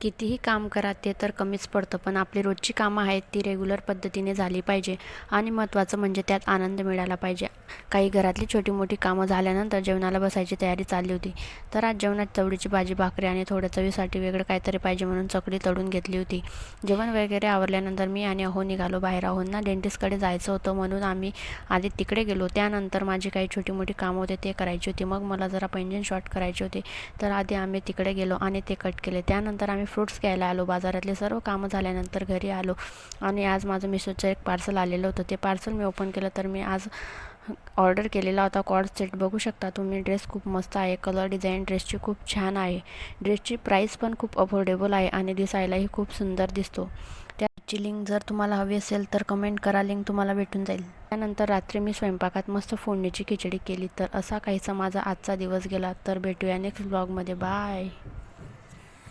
कितीही काम करा ते तर कमीच पडतं, पण आपली रोजची कामं आहेत ती रेग्युलर पद्धतीने झाली पाहिजे आणि महत्त्वाचं म्हणजे त्यात आनंद मिळाला पाहिजे. काही घरातली छोटी मोठी कामं झाल्यानंतर जेवणाला बसायची तयारी चालली होती. तर आज जेवणात चवळीची भाजी, भाकरी आणि थोड्या चवीसाठी वेगळं काहीतरी पाहिजे म्हणून चकली तळून घेतली होती. जेवण वगैरे आवरल्यानंतर मी आणि अहो निघालो बाहेर. अहोंना डेंटिस्टकडे जायचं होतं म्हणून आम्ही आधी तिकडे गेलो. त्यानंतर माझी काही छोटी मोठी कामं होते ते करायची होती. मग मला जरा पैंजण शॉर्ट करायचे होते, तर आधी आम्ही तिकडे गेलो आणि ते कट केले. त्यानंतर आम्ही फ्रूट्स घ्यायला आलो. बाजारातले सर्व कामं झाल्यानंतर घरी आलो आणि आज माझं मिशोचं एक पार्सल आलेलं होतं. ते पार्सल मी ओपन केलं तर मी आज ऑर्डर केलेला होता कॉर्ड सेट. बघू शकता तुम्ही, ड्रेस खूप मस्त आहे. कलर डिझाईन ड्रेसची खूप छान आहे. ड्रेसची प्राईस पण खूप अफोर्डेबल आहे आणि दिसायलाही खूप सुंदर दिसतो. त्याची लिंक जर तुम्हाला हवी असेल तर कमेंट करा, लिंक तुम्हाला भेटून जाईल. त्यानंतर रात्री मी स्वयंपाकात मस्त फोडणीची खिचडी केली. तर असा काहीसा माझा आजचा दिवस गेला. तर भेटूया नेक्स्ट ब्लॉगमध्ये. बाय.